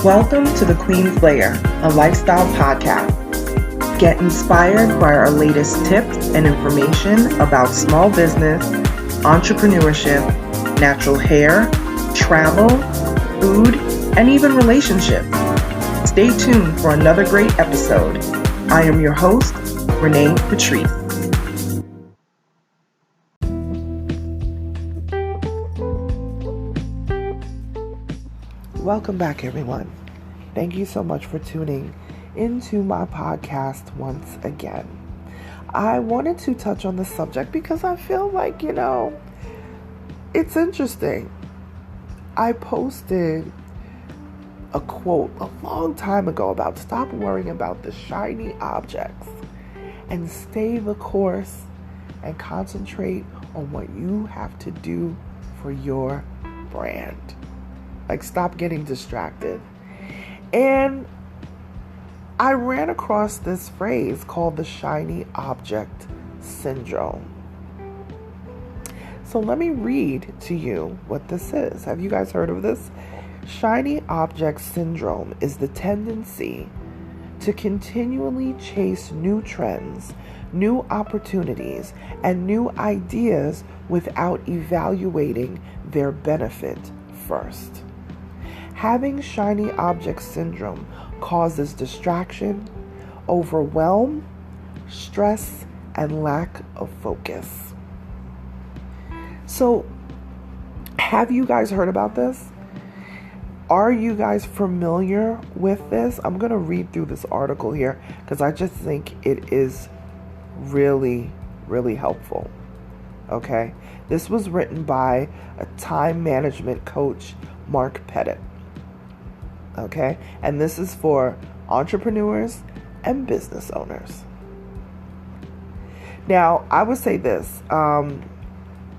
Welcome to The Queen's Lair, a lifestyle podcast. Get inspired by our latest tips and information about small business, entrepreneurship, natural hair, travel, food, and even relationships. Stay tuned for another great episode. I am your host, Renee Patrice. Welcome back, everyone. Thank you so much for tuning into my podcast once again. I wanted to touch on this subject because I feel like, it's interesting. I posted a quote a long time ago about stop worrying about the shiny objects and stay the course and concentrate on what you have to do for your brand. Like, stop getting distracted. And I ran across this phrase called the shiny object syndrome. So let me read to you what this is. Have you guys heard of this? Shiny object syndrome is the tendency to continually chase new trends, new opportunities, and new ideas without evaluating their benefit first. Having shiny object syndrome causes distraction, overwhelm, stress, and lack of focus. So, have you guys heard about this? Are you guys familiar with this? I'm going to read through this article here because I just think it is really, really helpful. Okay? This was written by a time management coach, Mark Pettit. Okay? And this is for entrepreneurs and business owners. Now, I would say this. Let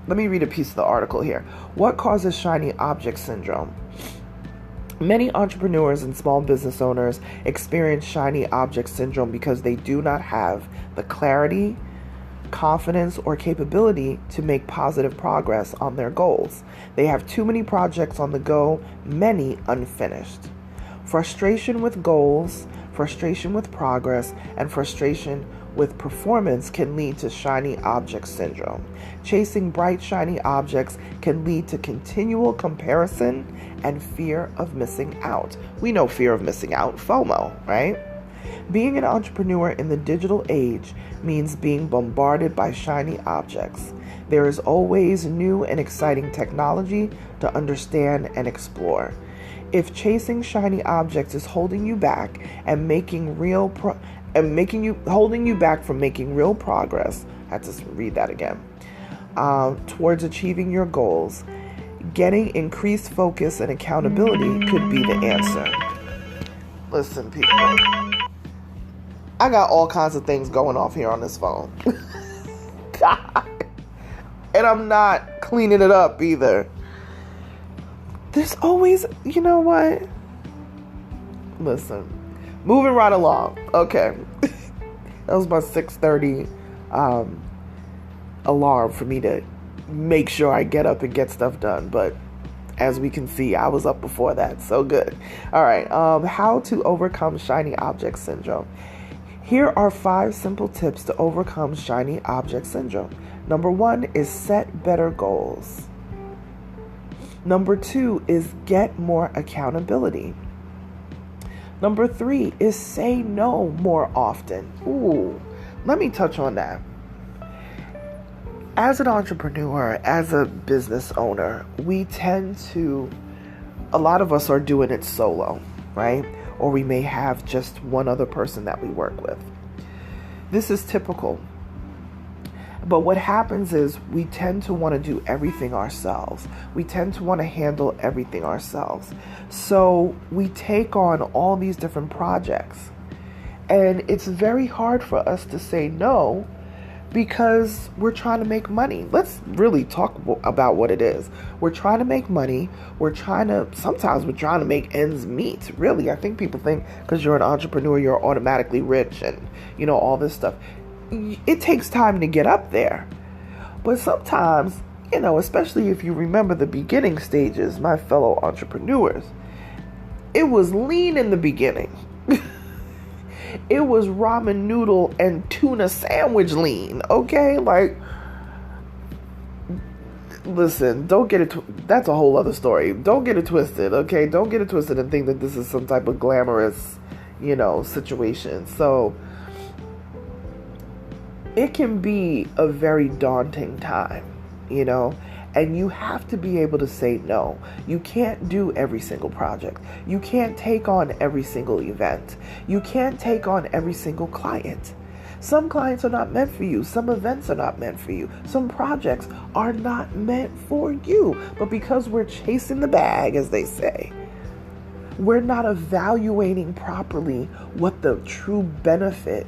me read a piece of the article here. What causes shiny object syndrome? Many entrepreneurs and small business owners experience shiny object syndrome because they do not have the clarity, confidence, or capability to make positive progress on their goals. They have too many projects on the go, many unfinished. Frustration with goals, frustration with progress, and frustration with performance can lead to shiny object syndrome. Chasing bright, shiny objects can lead to continual comparison and fear of missing out. We know fear of missing out, FOMO, right? Being an entrepreneur in the digital age means being bombarded by shiny objects. There is always new and exciting technology to understand and explore. If chasing shiny objects is holding you back and holding you back from making real progress, I had to read that again, towards achieving your goals, getting increased focus and accountability could be the answer. Listen, people, I got all kinds of things going off here on this phone. God. And I'm not cleaning it up either. There's always, you know what? Listen, moving right along. Okay. That was my 6:30 alarm for me to make sure I get up and get stuff done. But as we can see, I was up before that. So good. All right. How to overcome shiny object syndrome. Here are 5 simple tips to overcome shiny object syndrome. Number 1 is set better goals. Number 2 is get more accountability. Number 3 is say no more often. Ooh, let me touch on that. As an entrepreneur, as a business owner, a lot of us are doing it solo, right? Or we may have just one other person that we work with. This is typical. But what happens is we tend to want to do everything ourselves. We tend to want to handle everything ourselves. So we take on all these different projects. And it's very hard for us to say no because we're trying to make money. Let's really talk about what it is. We're trying to make money. Sometimes we're trying to make ends meet. Really, I think people think because you're an entrepreneur, you're automatically rich and, all this stuff. It takes time to get up there. But sometimes, especially if you remember the beginning stages, my fellow entrepreneurs, It was lean in the beginning. It was ramen noodle and tuna sandwich lean, okay? Like, listen, don't get it. That's a whole other story. Don't get it twisted, okay? Don't get it twisted and think that this is some type of glamorous, situation. So, it can be a very daunting time, and you have to be able to say no. You can't do every single project. You can't take on every single event. You can't take on every single client. Some clients are not meant for you. Some events are not meant for you. Some projects are not meant for you. But because we're chasing the bag, as they say, we're not evaluating properly what the true benefit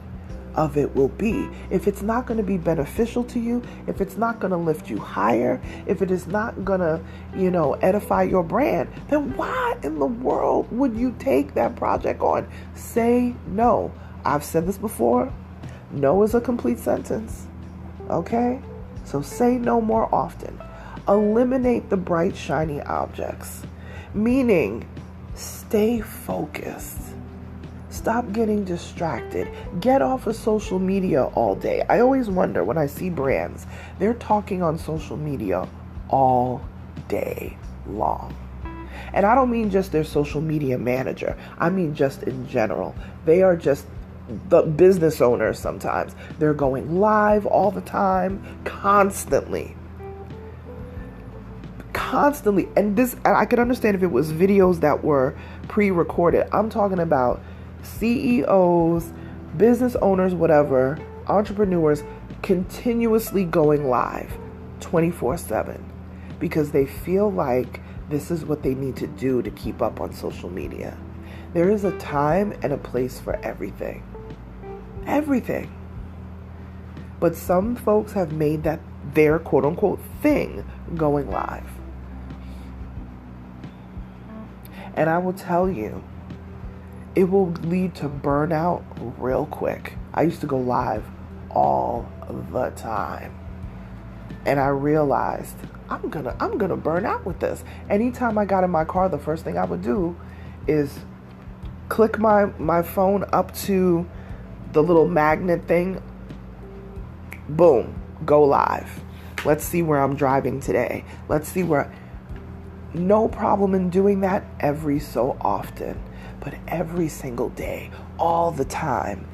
of it will be. If it's not going to be beneficial to you, if it's not going to lift you higher, if it is not going to, edify your brand, then why in the world would you take that project on? Say no. I've said this before. No is a complete sentence. Okay? So say no more often. Eliminate the bright, shiny objects. Meaning, stay focused. Stop getting distracted. Get off of social media all day. I always wonder when I see brands, they're talking on social media all day long. And I don't mean just their social media manager. I mean just in general. They are just the business owners sometimes. They're going live all the time, constantly. And I could understand if it was videos that were pre-recorded. I'm talking about CEOs, business owners, whatever, entrepreneurs continuously going live 24/7 because they feel like this is what they need to do to keep up on social media. There is a time and a place for everything. Everything. But some folks have made that their quote unquote thing, going live. And I will tell you, it will lead to burnout real quick. I used to go live all the time. And I realized I'm gonna burn out with this. Anytime I got in my car, the first thing I would do is click my phone up to the little magnet thing. Boom, go live. Let's see where I'm driving today. Let's see where. No problem in doing that every so often. But every single day, all the time,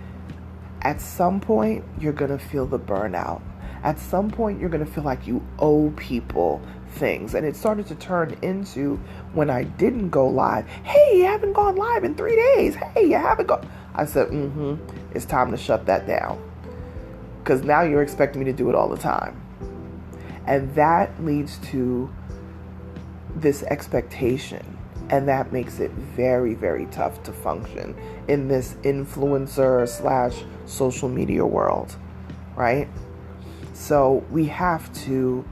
at some point, you're going to feel the burnout. At some point, you're going to feel like you owe people things. And it started to turn into when I didn't go live. Hey, you haven't gone live in 3 days. Hey, you haven't gone. I said, it's time to shut that down. Because now you're expecting me to do it all the time. And that leads to this expectation. And that makes it very, very tough to function in this influencer / social media world, right? So we have to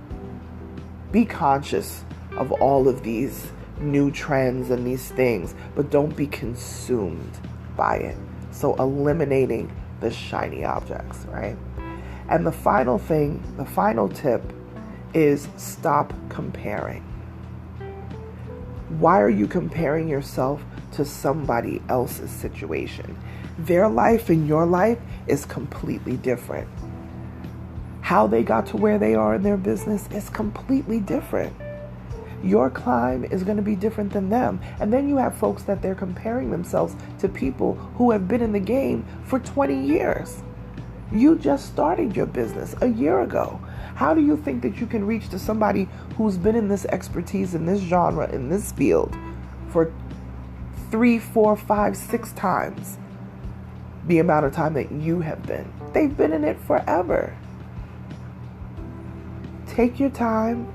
be conscious of all of these new trends and these things, but don't be consumed by it. So eliminating the shiny objects, right? And the final thing, the final tip is stop comparing. Why are you comparing yourself to somebody else's situation? Their life and your life is completely different. How they got to where they are in their business is completely different. Your climb is going to be different than them. And then you have folks that they're comparing themselves to people who have been in the game for 20 years. You just started your business a year ago. How do you think that you can reach to somebody who's been in this expertise, in this genre, in this field for 3, 4, 5, 6 times the amount of time that you have been? They've been in it forever. Take your time.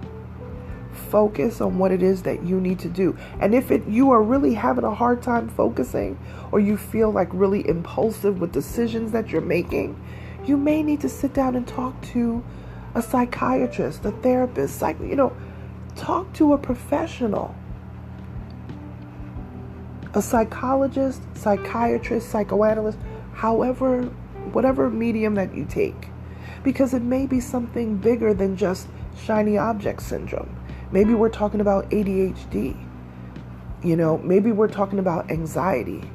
Focus on what it is that you need to do. And if you are really having a hard time focusing, or you feel like really impulsive with decisions that you're making, you may need to sit down and talk to a psychiatrist, a therapist, talk to a professional. A psychologist, psychiatrist, psychoanalyst, whatever medium that you take. Because it may be something bigger than just shiny object syndrome. Maybe we're talking about ADHD. Maybe we're talking about anxiety.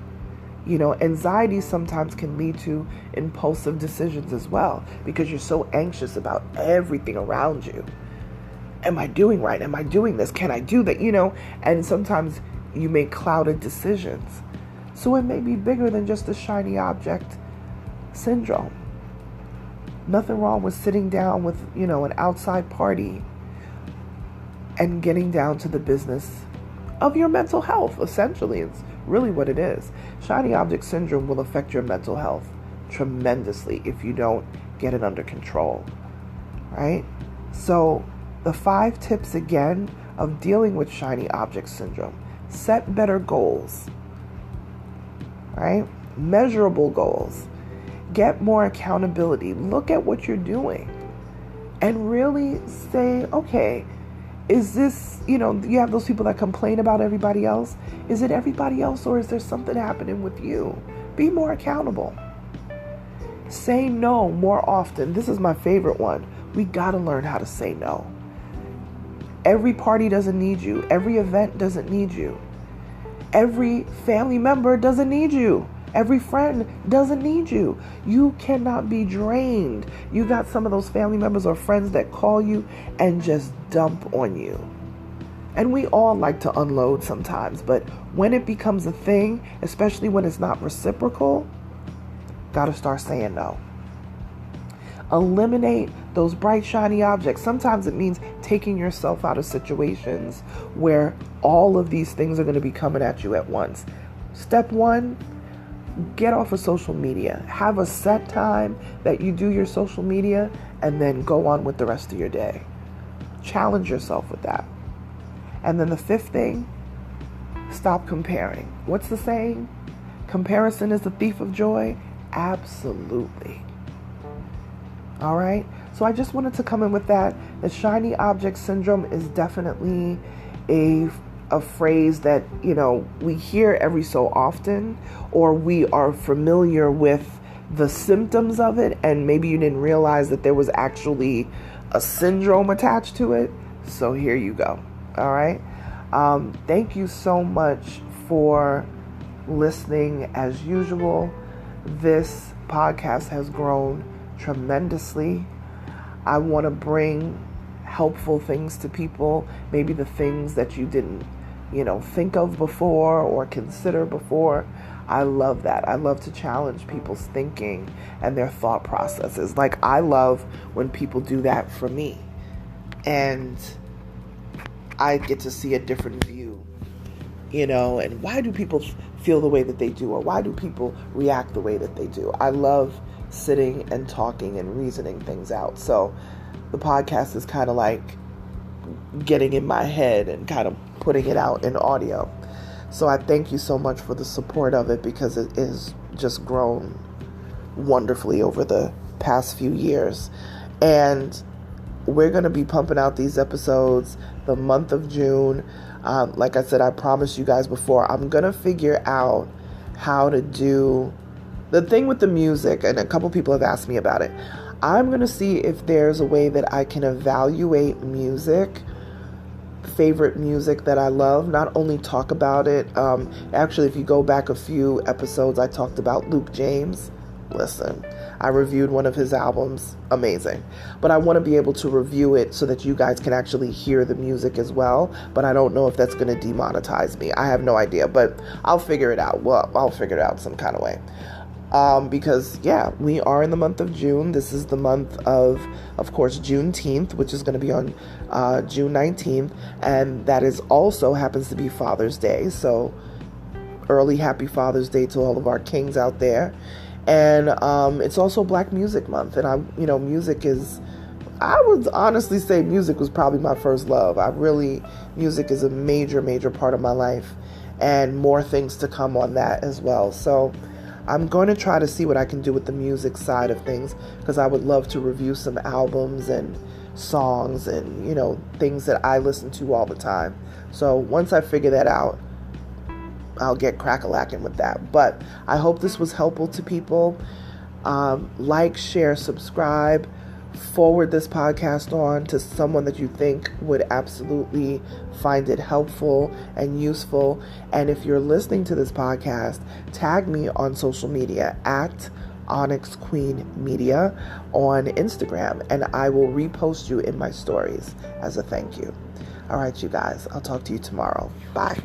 Anxiety sometimes can lead to impulsive decisions as well, because you're so anxious about everything around you. Am I doing right? Am I doing this? Can I do that? And sometimes you make clouded decisions. So it may be bigger than just the shiny object syndrome. Nothing wrong with sitting down with, an outside party and getting down to the business of your mental health. Essentially, it's really what it is. Shiny object syndrome will affect your mental health tremendously if you don't get it under control, right? So the 5 tips again of dealing with shiny object syndrome: set better goals, right? Measurable goals. Get more accountability. Look at what you're doing and really say, okay, is this, you have those people that complain about everybody else. Is it everybody else, or is there something happening with you? Be more accountable. Say no more often. This is my favorite one. We got to learn how to say no. Every party doesn't need you. Every event doesn't need you. Every family member doesn't need you. Every friend doesn't need you. You cannot be drained. You got some of those family members or friends that call you and just dump on you. And we all like to unload sometimes, but when it becomes a thing, especially when it's not reciprocal, gotta start saying no. Eliminate those bright, shiny objects. Sometimes it means taking yourself out of situations where all of these things are going to be coming at you at once. Step 1, get off of social media. Have a set time that you do your social media and then go on with the rest of your day. Challenge yourself with that. And then the 5th thing, stop comparing. What's the saying? Comparison is the thief of joy? Absolutely. All right. So I just wanted to come in with that. The shiny object syndrome is definitely a phrase that, we hear every so often, or we are familiar with the symptoms of it, and maybe you didn't realize that there was actually a syndrome attached to it. So here you go. All right. Thank you so much for listening. As usual, this podcast has grown tremendously. I want to bring helpful things to people, maybe the things that you didn't, think of before or consider before. I love that. I love to challenge people's thinking and their thought processes. Like, I love when people do that for me, and I get to see a different view, and why do people feel the way that they do, or why do people react the way that they do? I love sitting and talking and reasoning things out. So the podcast is kind of like getting in my head and kind of putting it out in audio. So I thank you so much for the support of it, because it is just grown wonderfully over the past few years. And we're going to be pumping out these episodes the month of June. Like I said, I promised you guys before, I'm going to figure out how to do the thing with the music, and a couple people have asked me about it. I'm going to see if there's a way that I can evaluate music, favorite music that I love, not only talk about it. Actually, if you go back a few episodes, I talked about Luke James. Listen, I reviewed one of his albums. Amazing. But I want to be able to review it so that you guys can actually hear the music as well. But I don't know if that's going to demonetize me. I have no idea, but I'll figure it out. Well, I'll figure it out some kind of way. Because, we are in the month of June. This is the month of course, Juneteenth, which is going to be on June 19th. And that is also happens to be Father's Day. So early happy Father's Day to all of our kings out there. And it's also Black Music Month. And music is, I would honestly say music was probably my first love. Music is a major, major part of my life, and more things to come on that as well. So I'm going to try to see what I can do with the music side of things, because I would love to review some albums and songs and, things that I listen to all the time. So once I figure that out, I'll get crack-a-lacking with that. But I hope this was helpful to people. Like, share, subscribe, forward this podcast on to someone that you think would absolutely find it helpful and useful. And if you're listening to this podcast, tag me on social media at Onyx Queen Media on Instagram, and I will repost you in my stories as a thank you. All right, you guys, I'll talk to you tomorrow. Bye.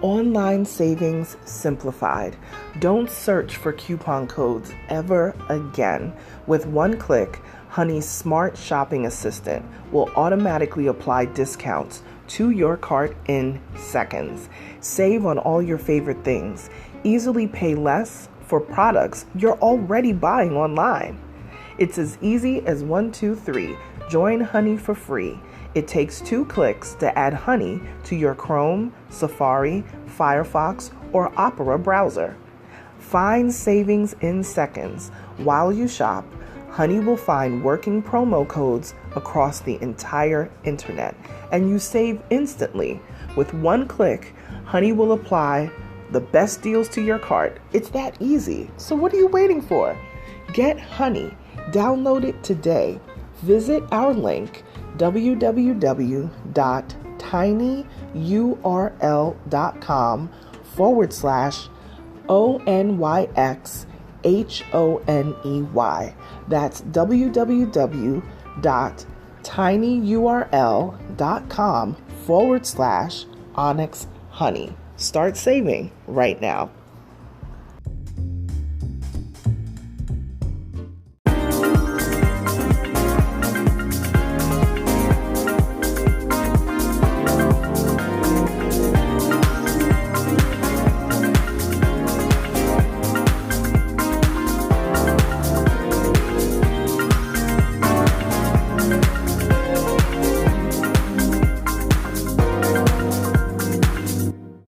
Online savings simplified. Don't search for coupon codes ever again. With one click, Honey's smart shopping assistant will automatically apply discounts to your cart in seconds. Save on all your favorite things. Easily pay less for products you're already buying online. It's as easy as 1, 2, 3. Join Honey for free. It takes 2 clicks to add Honey to your Chrome, Safari, Firefox, or Opera browser. Find savings in seconds. While you shop, Honey will find working promo codes across the entire internet, and you save instantly. With one click, Honey will apply the best deals to your cart. It's that easy. So what are you waiting for? Get Honey. Download it today. Visit our link, www.tinyurl.com/ONYXHONEY. That's www.tinyurl.com/Onyx Honey. Start saving right now.